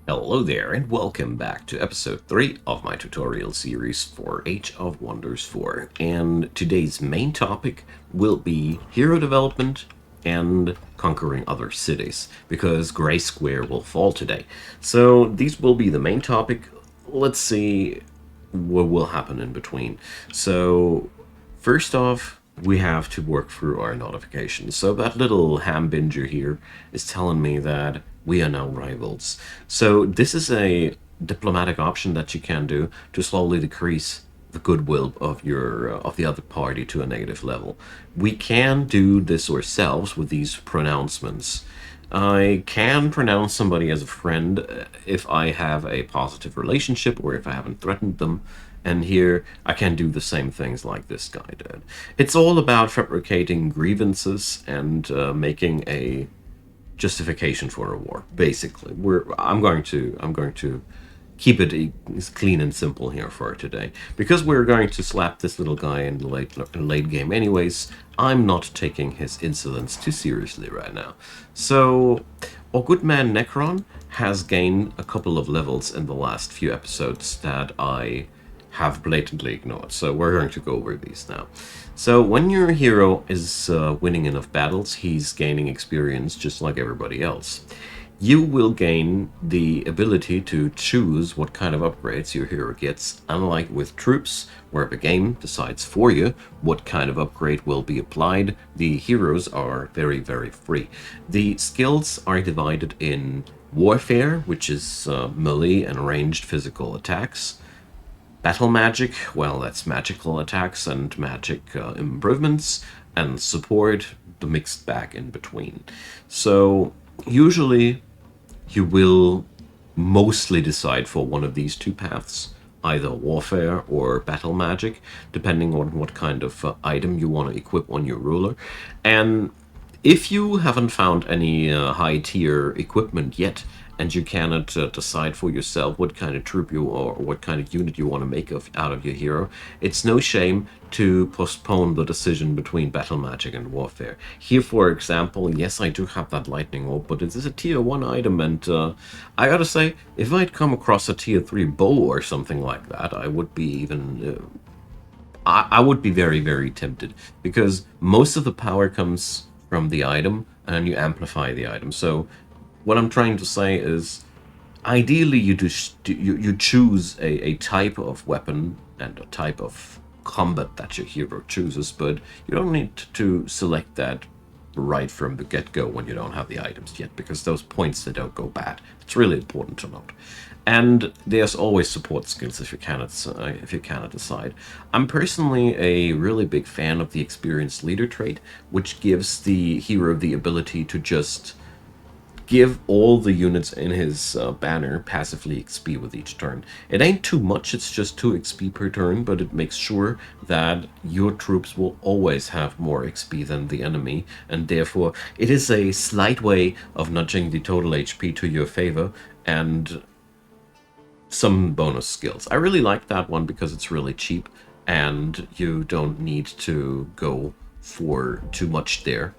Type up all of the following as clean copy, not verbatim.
Hello there, and welcome back to episode 3 of my tutorial series for Age of Wonders 4. And today's main topic will be hero development and conquering other cities, because Grey Square will fall today. So these will be the main topic. Let's see what will happen in between. So first off, we have to work through our notifications. So that little ham binger here is telling me that we are now rivals. So this is a diplomatic option that you can do to slowly decrease the goodwill of the other party to a negative level. We can do this ourselves with these pronouncements. I can pronounce somebody as a friend if I have a positive relationship or if I haven't threatened them. And here I can do the same things like this guy did. It's all about fabricating grievances and making a justification for a war. Basically, I'm going to keep it clean and simple here for today. Because we're going to slap this little guy in the late game anyways, I'm not taking his insolence too seriously right now. So, our good man Necron has gained a couple of levels in the last few episodes that I have blatantly ignored. So we're going to go over these now. So when your hero is winning enough battles, he's gaining experience just like everybody else. You will gain the ability to choose what kind of upgrades your hero gets, unlike with troops, where the game decides for you what kind of upgrade will be applied. The heroes are very, very free. The skills are divided in warfare, which is melee and ranged physical attacks. Battle magic, well, that's magical attacks and magic improvements, and support, the mixed bag in between. So, usually, you will mostly decide for one of these two paths, either warfare or battle magic, depending on what kind of item you want to equip on your ruler. And if you haven't found any high tier equipment yet, and you cannot decide for yourself what kind of troop you or what kind of unit you want to make out of your hero, it's no shame to postpone the decision between battle magic and warfare. Here, for example, yes, I do have that lightning orb, but it is a tier 1 item, and I gotta say, if I'd come across a tier 3 bow or something like that, I would be even. I would be very, very tempted because most of the power comes from the item and you amplify the item. So, what I'm trying to say is ideally you choose a type of weapon and a type of combat that your hero chooses, but you don't need to select that right from the get-go when you don't have the items yet, because those points, they don't go bad. It's really important to note. And there's always support skills if you cannot decide. I'm personally a really big fan of the experienced leader trait, which gives the hero the ability to just give all the units in his banner passively XP with each turn. It ain't too much, it's just 2 XP per turn, but it makes sure that your troops will always have more XP than the enemy, and therefore it is a slight way of nudging the total HP to your favor and some bonus skills. I really like that one because it's really cheap and you don't need to go for too much there,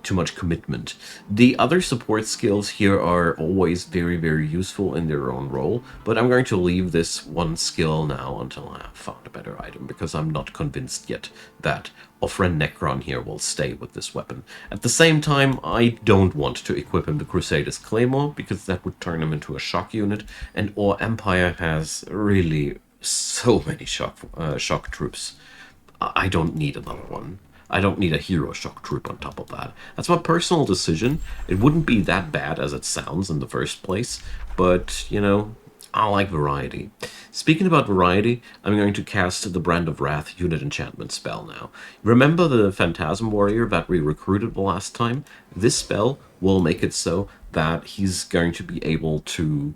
too much commitment. The other support skills here are always very, very useful in their own role, but I'm going to leave this one skill now until I have found a better item, because I'm not convinced yet that our friend Necron here will stay with this weapon. At the same time, I don't want to equip him the Crusader's Claymore, because that would turn him into a shock unit, and our Empire has really so many shock troops. I don't need another one. I don't need a hero shock troop on top of that. That's my personal decision. It wouldn't be that bad as it sounds in the first place, but, I like variety. Speaking about variety, I'm going to cast the Brand of Wrath unit enchantment spell now. Remember the Phantasm Warrior that we recruited the last time? This spell will make it so that he's going to be able to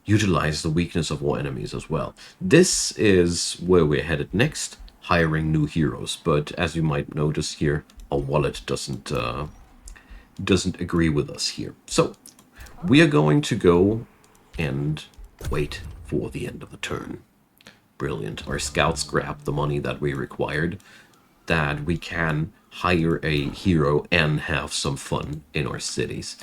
utilize the weakness of all enemies as well. This is where we're headed next, hiring new heroes. But as you might notice here, a wallet doesn't agree with us here. So we are going to go and wait for the end of the turn. Brilliant. Our scouts grabbed the money that we required, that we can hire a hero and have some fun in our cities,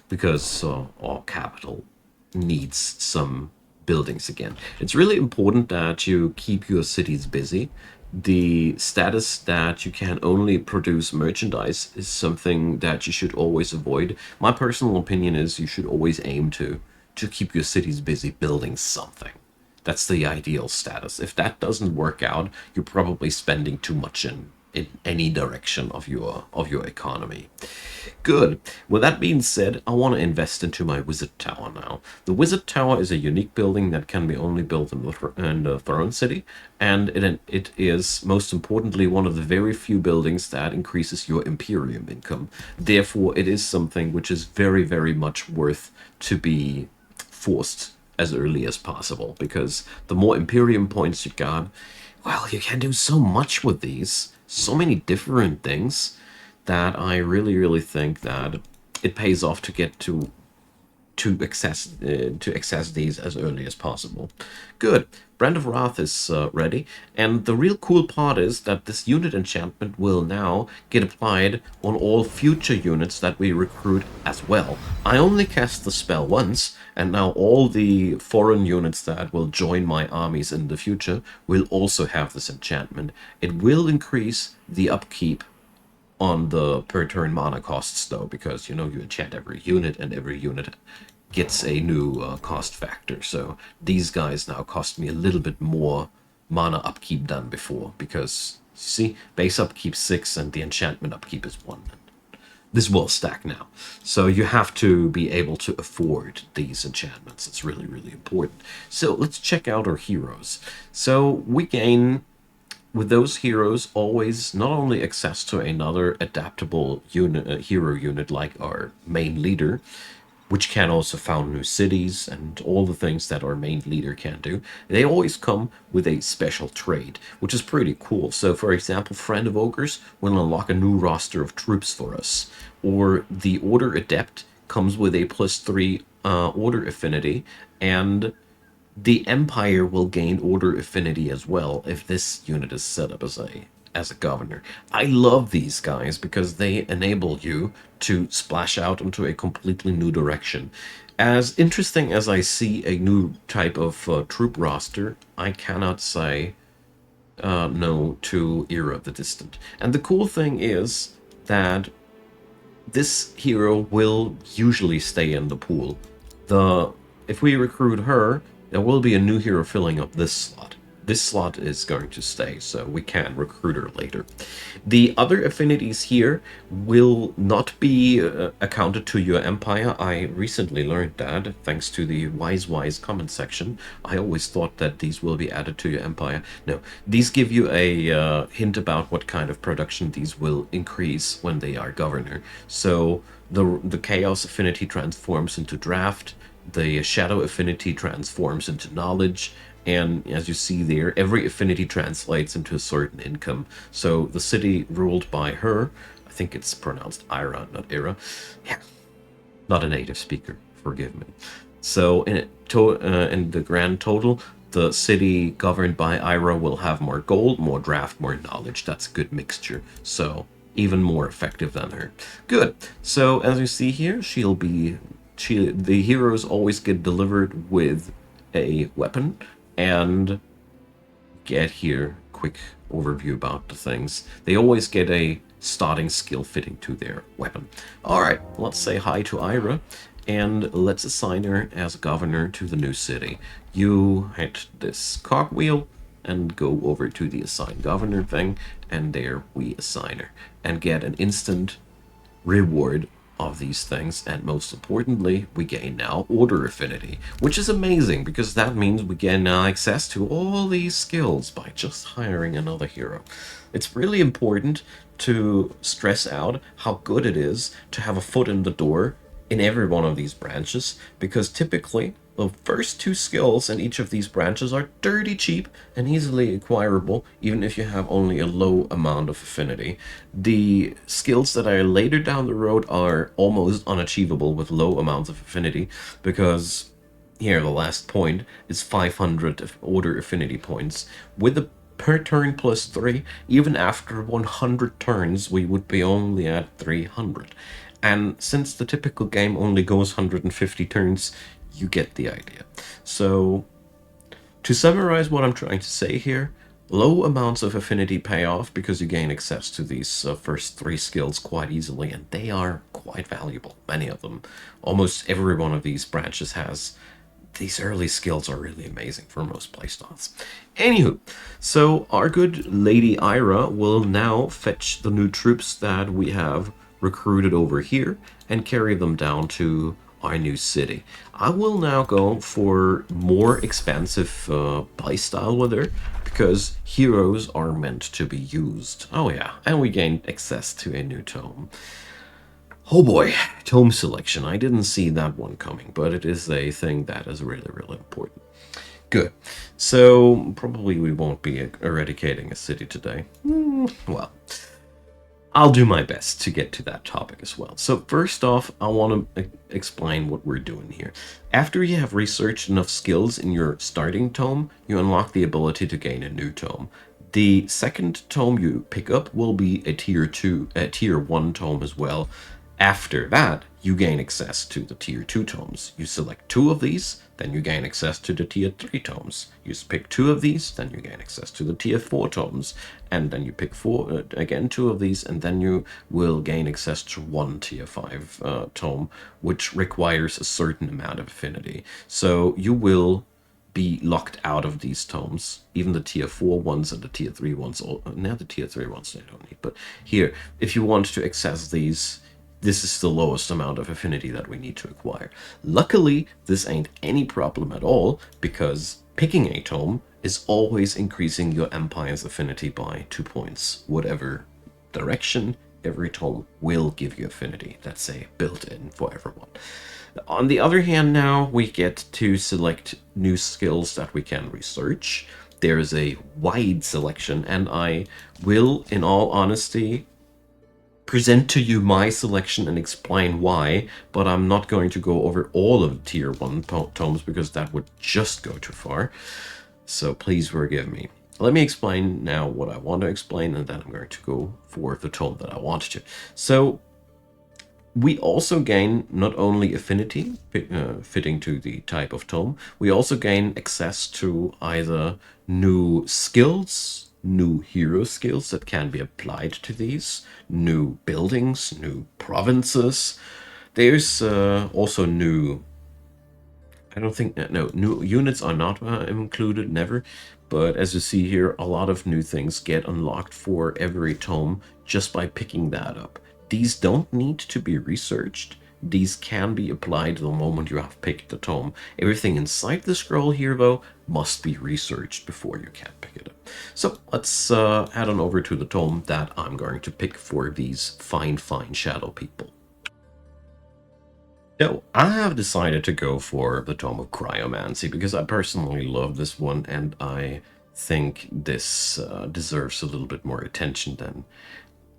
because our capital needs some buildings again. It's really important that you keep your cities busy. The status that you can only produce merchandise is something that you should always avoid. My personal opinion is you should always aim to keep your cities busy building something. That's the ideal status. If that doesn't work out, you're probably spending too much in any direction of your economy. Good. With that being said, I want to invest into my Wizard Tower now. The Wizard Tower is a unique building that can be only built in the Throne City, and it is, most importantly, one of the very few buildings that increases your Imperium income. Therefore, it is something which is very, very much worth to be forced as early as possible, because the more Imperium points you got, well, you can do so much with these. So many different things that I really, really think that it pays off to get to access these as early as possible. Good. Brand of Wrath is ready, and the real cool part is that this unit enchantment will now get applied on all future units that we recruit as well. I only cast the spell once, and now all the foreign units that will join my armies in the future will also have this enchantment. It will increase the upkeep on the per turn mana costs, though, because you enchant every unit, and every unit gets a new cost factor. So these guys now cost me a little bit more mana upkeep than before, because see, base upkeep 6 and the enchantment upkeep is 1. This will stack now. So you have to be able to afford these enchantments. It's really, really important. So let's check out our heroes. So we gain, with those heroes, always not only access to another adaptable unit, hero unit like our main leader, which can also found new cities and all the things that our main leader can do. They always come with a special trait, which is pretty cool. So, for example, Friend of Ogres will unlock a new roster of troops for us. Or the Order Adept comes with a +3 Order Affinity, and the Empire will gain Order Affinity as well if this unit is set up as a governor. I love these guys because they enable you to splash out into a completely new direction. As interesting as I see a new type of troop roster, I cannot say no to Era of the Distant. And the cool thing is that this hero will usually stay in the pool. If we recruit her, there will be a new hero filling up this slot. This slot is going to stay, so we can recruit her later. The other affinities here will not be accounted to your empire. I recently learned that, thanks to the wise comment section. I always thought that these will be added to your empire. No, these give you a hint about what kind of production these will increase when they are governor. So the chaos affinity transforms into draft, the shadow affinity transforms into knowledge, and as you see there, every affinity translates into a certain income. So the city ruled by her, I think it's pronounced Ira, not Ira. Yeah, not a native speaker, forgive me. So in the grand total, the city governed by Ira will have more gold, more draft, more knowledge. That's a good mixture. So even more effective than her. Good. So as you see here, the heroes always get delivered with a weapon, and get here quick overview about the things. They always get a starting skill fitting to their weapon. All right, let's say hi to Ira, and let's assign her as governor to the new city. You hit this cogwheel and go over to the assign governor thing, and there we assign her and get an instant reward of these things. And most importantly, we gain now Order Affinity, which is amazing because that means we gain now access to all these skills by just hiring another hero. It's really important to stress out how good it is to have a foot in the door in every one of these branches, because typically the first 2 skills in each of these branches are dirty cheap and easily acquirable, even if you have only a low amount of affinity. The skills that are later down the road are almost unachievable with low amounts of affinity, because here the last point is 500 order affinity points. With the per turn +3, even after 100 turns, we would be only at 300. And since the typical game only goes 150 turns, you get the idea. So, to summarize what I'm trying to say here, low amounts of affinity pay off because you gain access to these first 3 skills quite easily, and they are quite valuable, many of them. Almost every one of these branches has these early skills are really amazing for most playstyles. Anywho, so our good Lady Ira will now fetch the new troops that we have recruited over here and carry them down to our new city. I will now go for more expansive playstyle with her because heroes are meant to be used. Oh yeah, and we gained access to a new tome. Oh boy, tome selection. I didn't see that one coming, but it is a thing that is really, really important. Good. So, probably we won't be eradicating a city today. Well, I'll do my best to get to that topic as well. So, first off, I want to explain what we're doing here. After you have researched enough skills in your starting tome, you unlock the ability to gain a new tome. The second tome you pick up will be a tier 1 tome as well. After that, you gain access to the tier 2 tomes. You select 2 of these, then you gain access to the tier 3 tomes. You pick 2 of these, then you gain access to the tier 4 tomes. And then you pick 2 of these, and then you will gain access to 1 tier 5 tome, which requires a certain amount of affinity. So you will be locked out of these tomes, even the tier 4 ones and the tier 3 ones. Now the tier 3 ones they don't need, but here, if you want to access these, this is the lowest amount of affinity that we need to acquire. Luckily, this ain't any problem at all, because picking a tome is always increasing your empire's affinity by 2 points. Whatever direction, every tome will give you affinity. That's a built-in for everyone. On the other hand, now we get to select new skills that we can research. There is a wide selection, and I will, in all honesty, present to you my selection and explain why, but I'm not going to go over all of the tier 1 tomes because that would just go too far. So please forgive me. Let me explain now what I want to explain, and then I'm going to go for the tome that I wanted to. So we also gain not only affinity, fitting to the type of tome, we also gain access to either new skills, new hero skills that can be applied to these, new buildings, new provinces. There's also new... I don't think... No, new units are not included, never. But as you see here, a lot of new things get unlocked for every tome just by picking that up. These don't need to be researched. These can be applied the moment you have picked the tome. Everything inside the scroll here, though, must be researched before you can pick it up. So let's head on over to the tome that I'm going to pick for these fine shadow people. So I have decided to go for the Tome of Cryomancy because I personally love this one, and I think this deserves a little bit more attention than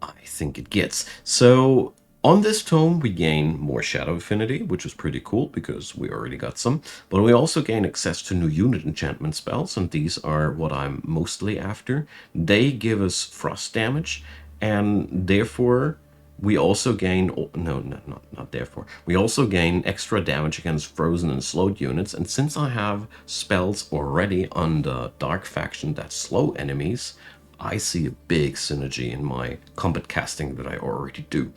I think it gets. So on this tome, we gain more Shadow Affinity, which is pretty cool because we already got some. But we also gain access to new unit enchantment spells, and these are what I'm mostly after. They give us frost damage, and therefore we also gain... not therefore. We also gain extra damage against frozen and slowed units, and since I have spells already on the Dark faction that slow enemies, I see a big synergy in my combat casting that I already do.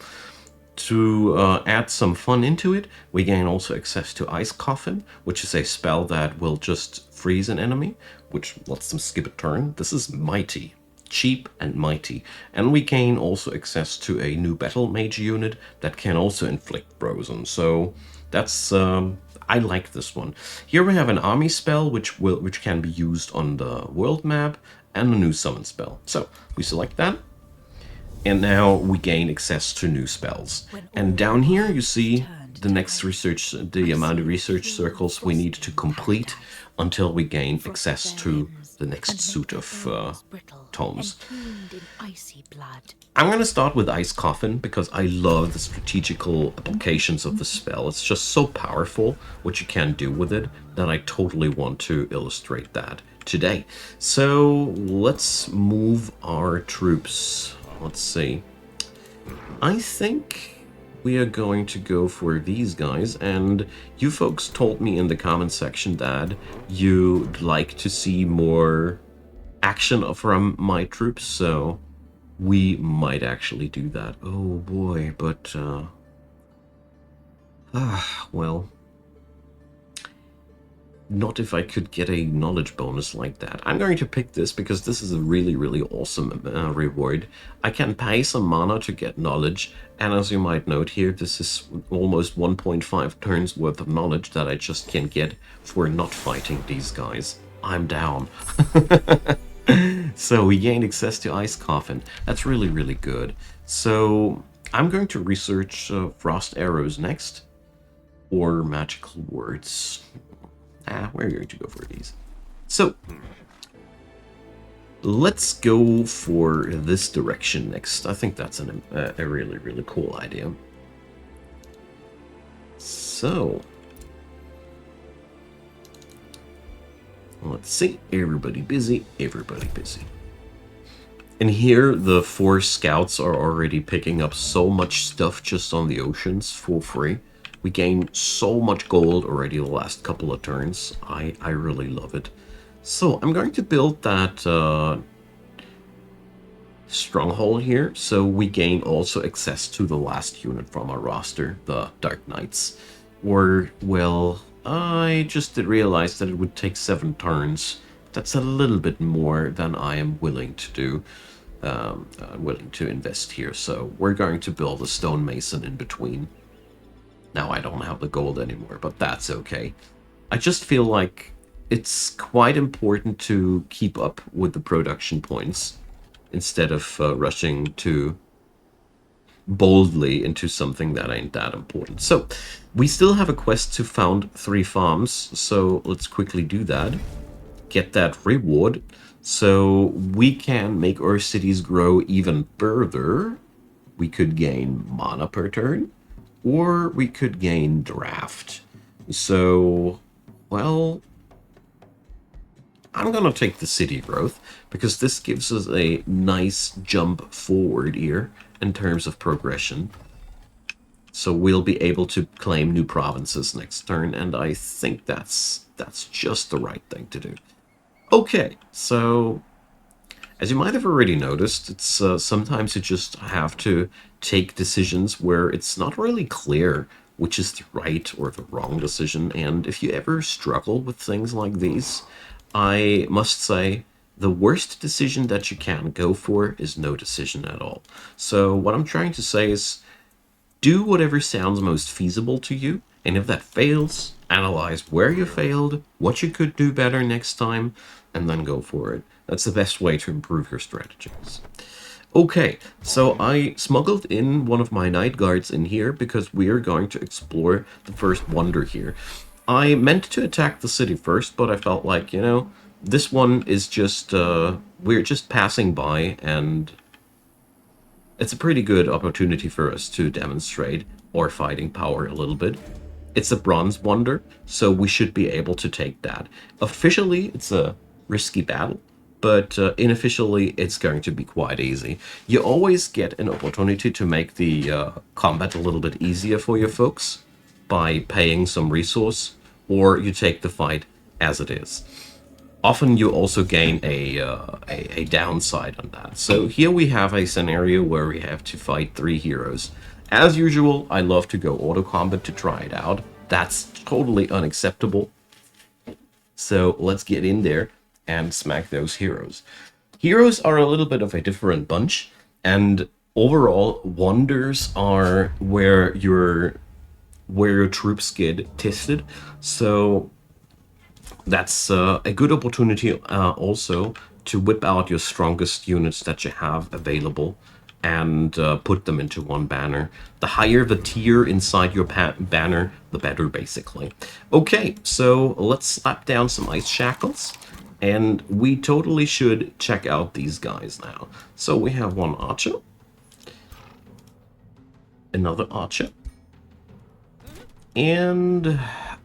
To add some fun into it, we gain also access to Ice Coffin, which is a spell that will just freeze an enemy, which lets them skip a turn. This is mighty. Cheap and mighty. And we gain also access to a new battle mage unit that can also inflict frozen. So that's... I like this one. Here we have an army spell which can be used on the world map, and a new summon spell. So we select that, and now we gain access to new spells. And down here you see the next research, the amount of research circles we need to complete until we gain access to the next suit of tomes. I'm going to start with Ice Coffin because I love the strategical applications of the spell. It's just so powerful what you can do with it that I totally want to illustrate that today. So let's move our troops. Let's see. I think we are going to go for these guys. And you folks told me in the comment section that you'd like to see more action from my troops, so we might actually do that. Oh boy, but well, not if I could get a knowledge bonus like that. I'm going to pick this because this is a really, really awesome reward. I can pay some mana to get knowledge, and as you might note here, this is almost 1.5 turns worth of knowledge that I just can't get for not fighting these guys. I'm down. So we gained access to Ice Coffin. That's really, really good. So I'm going to research Frost Arrows next, or Magical Words. We're going to go for these. So let's go for this direction next. I think that's a really, really cool idea. So let's see. Everybody busy. Everybody busy. And here the 4 scouts are already picking up so much stuff just on the oceans for free. We gained so much gold already the last couple of turns. I really love it. So I'm going to build that stronghold here, so we gain also access to the last unit from our roster, the Dark Knights. Or, well, I just did realize that it would take 7 turns. That's a little bit more than I am willing to do. Willing to invest here, so we're going to build a stonemason in between. Now I don't have the gold anymore, but that's okay. I just feel like it's quite important to keep up with the production points instead of rushing too boldly into something that ain't that important. So we still have a quest to found 3 farms, so let's quickly do that. Get that reward so we can make our cities grow even further. We could gain mana per turn, or we could gain draft. So, well, I'm gonna take the city growth because this gives us a nice jump forward here in terms of progression. So we'll be able to claim new provinces next turn, and I think that's just the right thing to do. Okay, so as you might have already noticed, it's sometimes you just have to take decisions where it's not really clear which is the right or the wrong decision. And if you ever struggle with things like these, I must say the worst decision that you can go for is no decision at all. So what I'm trying to say is do whatever sounds most feasible to you. And if that fails, analyze where you failed, what you could do better next time, and then go for it. That's the best way to improve your strategies. Okay, so I smuggled in one of my night guards in here because we are going to explore the first wonder here. I meant to attack the city first, but I felt like, you know, this one is just, we're just passing by, and it's a pretty good opportunity for us to demonstrate our fighting power a little bit. It's a bronze wonder, so we should be able to take that. Officially, it's a risky battle, but unofficially, it's going to be quite easy. You always get an opportunity to make the combat a little bit easier for your folks by paying some resource, or you take the fight as it is. Often you also gain a downside on that. So here we have a scenario where we have to fight 3 heroes. As usual, I love to go auto combat to try it out. That's totally unacceptable. So let's get in there and smack those heroes. Heroes are a little bit of a different bunch, and overall, wonders are where your troops get tested. So that's a good opportunity also to whip out your strongest units that you have available and put them into one banner. The higher the tier inside your banner, the better, basically. Okay, so let's slap down some ice shackles, and we totally should check out these guys now. So we have one archer, another archer, and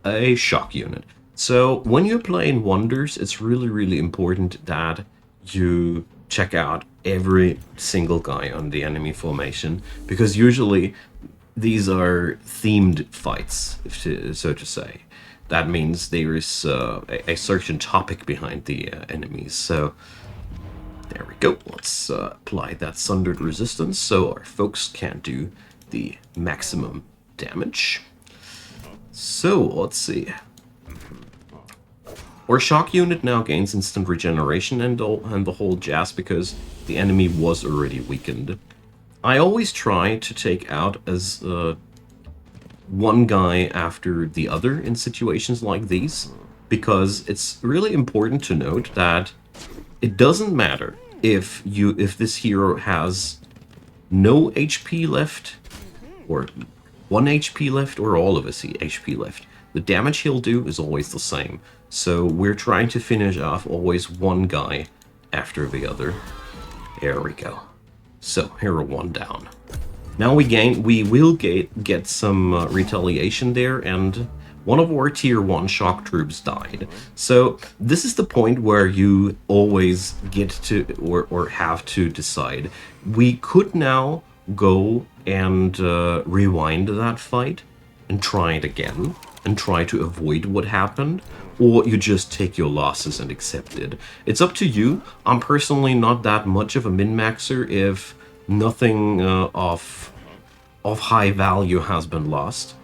a shock unit. So when you're playing wonders, it's really, really important that you check out every single guy on the enemy formation, because usually these are themed fights, so to say. That means there is a certain topic behind the enemies. So there we go. Let's apply that sundered resistance so our folks can do the maximum damage. So let's see. Our shock unit now gains instant regeneration and the whole jazz because the enemy was already weakened. I always try to take out as one guy after the other in situations like these, because it's really important to note that it doesn't matter if this hero has no HP left, or 1 HP left, or all of his HP left. The damage he'll do is always the same. So we're trying to finish off always one guy after the other. There we go. So, hero 1 down. Now we will get some retaliation there, and one of our tier 1 shock troops died. So this is the point where you always get to, or have to decide. We could now go and rewind that fight and try it again, and try to avoid what happened, or you just take your losses and accept it. It's up to you. I'm personally not that much of a min-maxer if nothing of high value has been lost.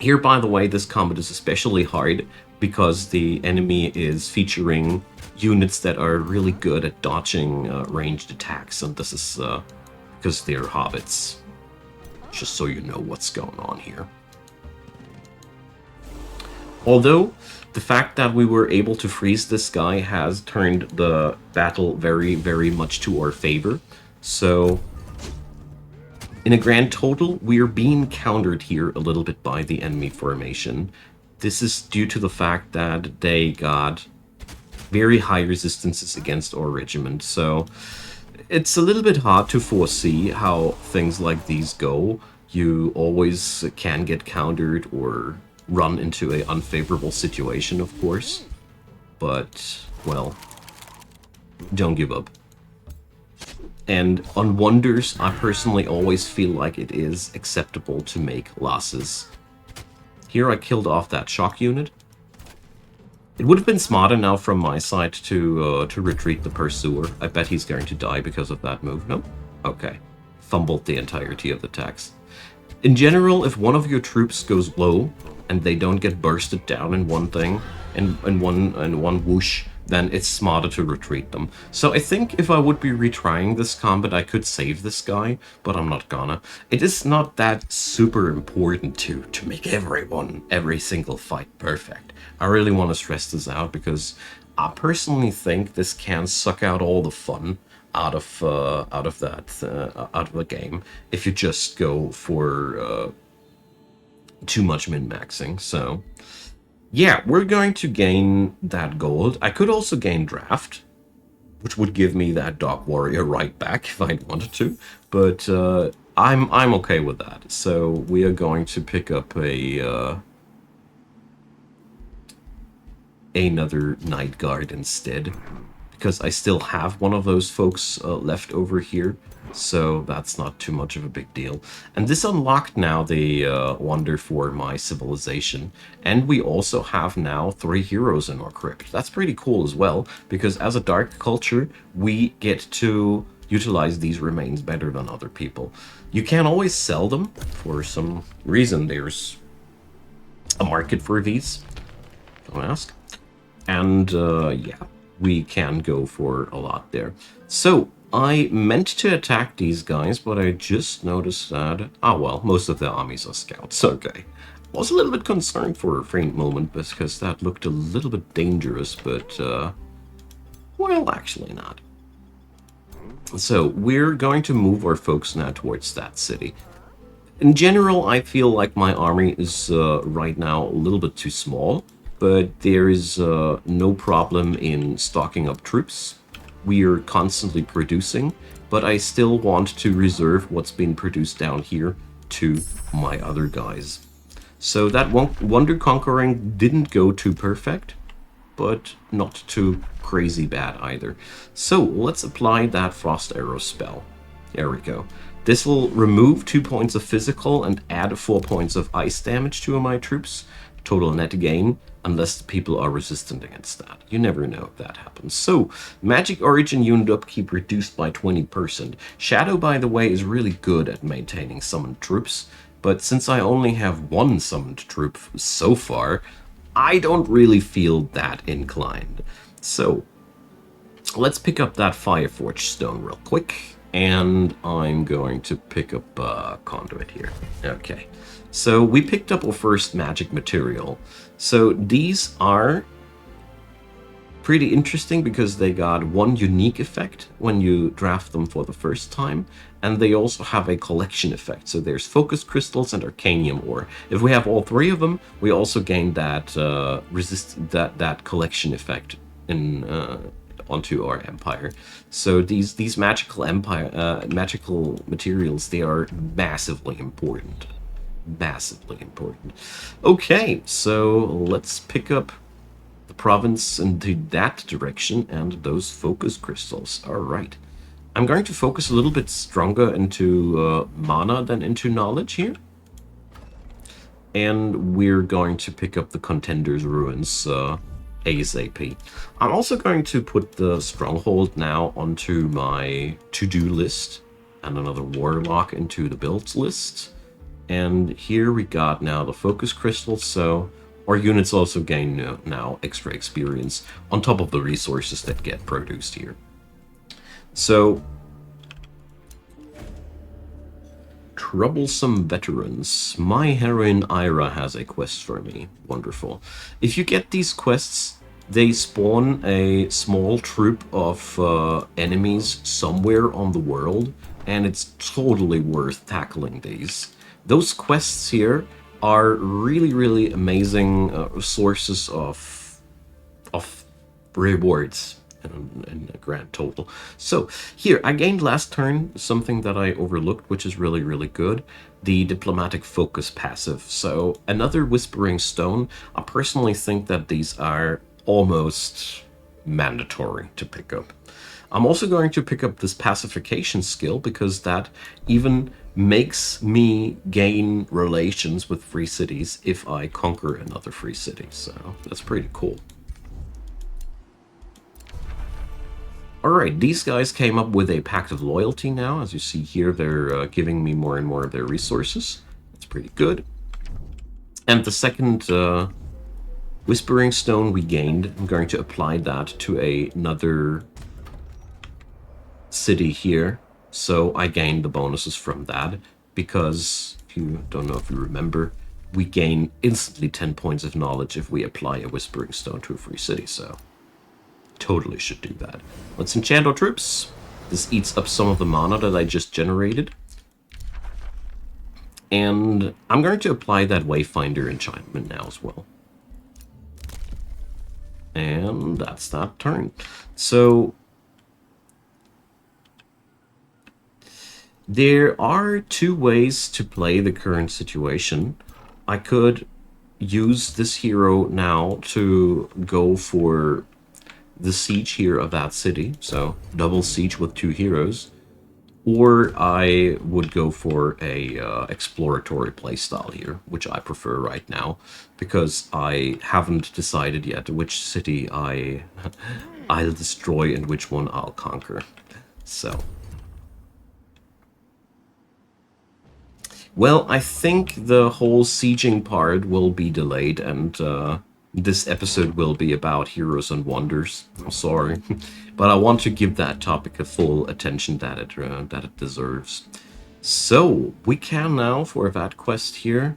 Here, by the way, this combat is especially hard because the enemy is featuring units that are really good at dodging ranged attacks, and this is because they're hobbits. Just so you know what's going on here. Although, the fact that we were able to freeze this guy has turned the battle very, very much to our favor. So, in a grand total, we are being countered here a little bit by the enemy formation. This is due to the fact that they got very high resistances against our regiment. So, it's a little bit hard to foresee how things like these go. You always can get countered or run into an unfavorable situation, of course. But, well, don't give up. And on Wonders, I personally always feel like it is acceptable to make losses. Here I killed off that shock unit. It would have been smarter now from my side to retreat the Pursuer. I bet he's going to die because of that move. No? Okay. Fumbled the entirety of the text. In general, if one of your troops goes low and they don't get bursted down in one thing, in one whoosh, then it's smarter to retreat them. So I think if I would be retrying this combat, I could save this guy, but I'm not gonna. It is not that super important to make every single fight perfect. I really want to stress this out because I personally think this can suck out all the fun out of the game if you just go for too much min-maxing. So yeah, we're going to gain that gold. I could also gain draft, which would give me that Dog Warrior right back if I wanted to, but I'm okay with that. So we are going to pick up another Night Guard instead, because I still have one of those folks left over here, so that's not too much of a big deal. And this unlocked now the wonder for my civilization, and we also have now 3 heroes in our crypt. That's pretty cool as well, because as a dark culture, we get to utilize these remains better than other people. You can't always sell them. For some reason, there's a market for these, don't ask. And yeah, we can go for a lot there. So I meant to attack these guys, but I just noticed that, well, most of the armies are scouts. Okay. Was a little bit concerned for a faint moment because that looked a little bit dangerous, but well, actually not. So we're going to move our folks now towards that city. In general, I feel like my army is right now a little bit too small, but there is no problem in stocking up troops. We are constantly producing, but I still want to reserve what's being produced down here to my other guys. So that Wonder Conquering didn't go too perfect, but not too crazy bad either. So let's apply that Frost Arrow spell. There we go. This will remove 2 points of physical and add 4 points of ice damage to my troops. Total net gain, unless the people are resistant against that. You never know if that happens. So, magic origin unit upkeep reduced by 20%. Shadow, by the way, is really good at maintaining summoned troops, but since I only have one summoned troop so far, I don't really feel that inclined. So, let's pick up that Fireforged stone real quick, and I'm going to pick up Conduit here. Okay. So we picked up our first magic material. So these are pretty interesting because they got one unique effect when you draft them for the first time, and they also have a collection effect. So there's focus crystals and arcanium ore. If we have all three of them, we also gain that that collection effect in onto our empire. So these magical magical materials, they are massively important. Massively important. Okay, so let's pick up the province into that direction and those focus crystals. All right. I'm going to focus a little bit stronger into mana than into knowledge here. And we're going to pick up the Contender's Ruins ASAP. I'm also going to put the Stronghold now onto my to-do list and another Warlock into the builds list. And here we got now the focus crystals, so our units also gain now extra experience on top of the resources that get produced here. So, troublesome veterans. My heroine Ira has a quest for me. Wonderful. If you get these quests, they spawn a small troop of enemies somewhere on the world, and it's totally worth tackling these. Those quests here are really, really amazing sources of rewards in a grand total. So here, I gained last turn something that I overlooked, which is really, really good. The Diplomatic Focus passive. So another Whispering Stone. I personally think that these are almost mandatory to pick up. I'm also going to pick up this Pacification skill because that even makes me gain relations with free cities if I conquer another free city. So that's pretty cool. Alright, these guys came up with a Pact of Loyalty now. As you see here, they're giving me more and more of their resources. That's pretty good. And the second Whispering Stone we gained, I'm going to apply that to another city here. So I gained the bonuses from that because, if you don't know if you remember, we gain instantly 10 points of knowledge if we apply a Whispering Stone to a free city, so totally should do that. Let's enchant our troops. This eats up some of the mana that I just generated. And I'm going to apply that Wayfinder enchantment now as well. And that's that turn. So there are two ways to play the current situation. I could use this hero now to go for the siege here of that city, so double siege with two heroes, or I would go for a exploratory playstyle here, which I prefer right now, because I haven't decided yet which city I'll destroy and which one I'll conquer. So, well, I think the whole sieging part will be delayed, and this episode will be about Heroes and Wonders. I'm sorry, but I want to give that topic a full attention that it deserves. So, we can now, for that quest here,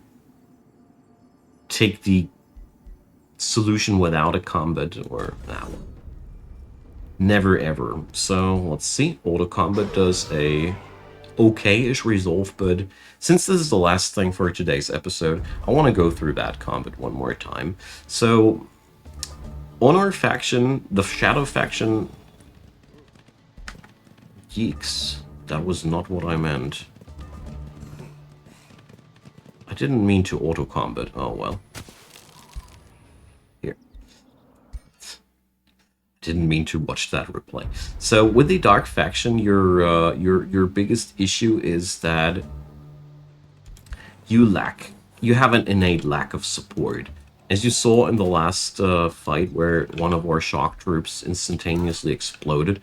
take the solution without a combat, or never ever. So, let's see. Auto combat does a okay-ish resolve, but since this is the last thing for today's episode, I want to go through that combat one more time. So, on our faction, the Shadow faction... Yeeks, that was not what I meant. I didn't mean to auto-combat, oh well. Here. didn't mean to watch that replay. So with the Dark Faction, your biggest issue is that you have an innate lack of support. As you saw in the last fight where one of our shock troops instantaneously exploded,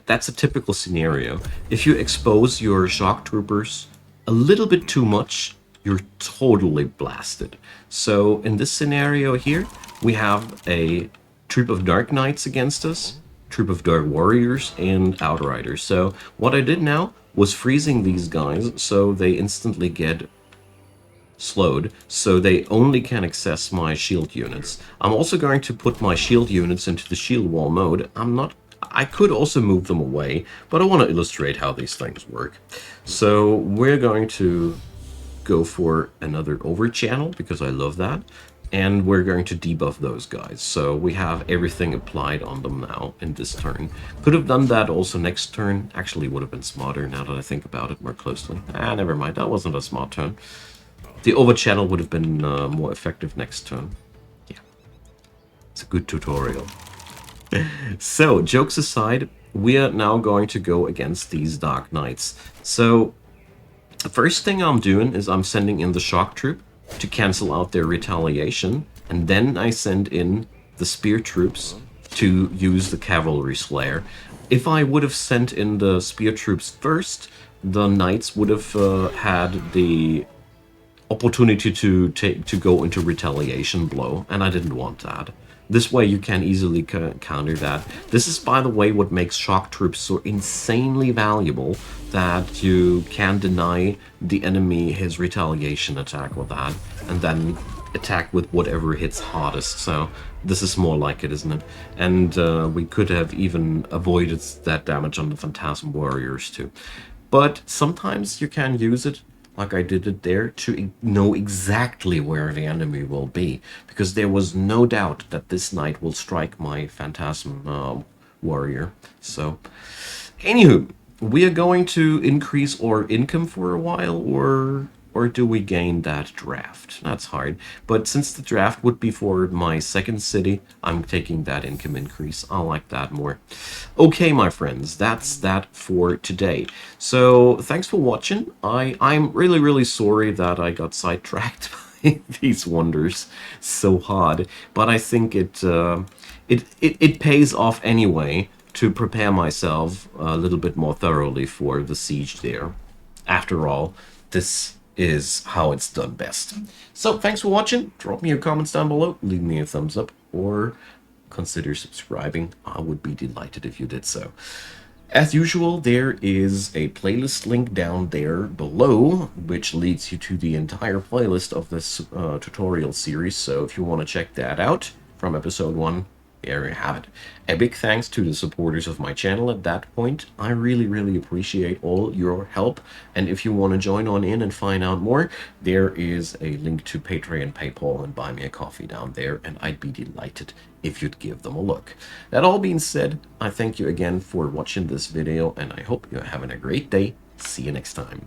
that's a typical scenario. If you expose your shock troopers a little bit too much, you're totally blasted. So in this scenario here, we have a troop of Dark Knights against us, troop of Dark Warriors, and Outriders. So what I did now was freezing these guys so they instantly get slowed, so they only can access my shield units. I'm also going to put my shield units into the shield wall mode. I could also move them away, but I want to illustrate how these things work. So we're going to go for another over channel because I love that. And we're going to debuff those guys. So we have everything applied on them now in this turn. Could have done that also next turn. Actually would have been smarter now that I think about it more closely. Never mind. That wasn't a smart turn. The over channel would have been more effective next turn. Yeah. It's a good tutorial. So, jokes aside, we are now going to go against these Dark Knights. So, the first thing I'm doing is I'm sending in the shock troop to cancel out their retaliation, and then I send in the spear troops to use the cavalry slayer. If I would have sent in the spear troops first, the knights would have had the opportunity to go into retaliation blow, and I didn't want that. This way you can easily counter that. This is, by the way, what makes shock troops so insanely valuable, that you can deny the enemy his retaliation attack with that, and then attack with whatever hits hardest. So this is more like it, isn't it? And we could have even avoided that damage on the Phantasm Warriors too. But sometimes you can use it, like I did it there, to know exactly where the enemy will be, because there was no doubt that this knight will strike my Phantasm warrior. So, anywho, we are going to increase our income for a while, or do we gain that draft? That's hard. But since the draft would be for my second city, I'm taking that income increase. I like that more. Okay, my friends, that's that for today. So thanks for watching. I'm really, really sorry that I got sidetracked by these wonders so hard. But I think it pays off anyway to prepare myself a little bit more thoroughly for the siege there. After all, this is how it's done best. So thanks for watching. Drop me your comments down below, leave me a thumbs up, or consider subscribing. I would be delighted if you did so. As usual, there is a playlist link down there below, which leads you to the entire playlist of this tutorial series. So if you want to check that out from episode 1, there you have it. A big thanks to the supporters of my channel at that point. I really, really appreciate all your help. And if you want to join on in and find out more, there is a link to Patreon, PayPal, and Buy Me a Coffee down there, and I'd be delighted if you'd give them a look. That all being said, I thank you again for watching this video, and I hope you're having a great day. See you next time.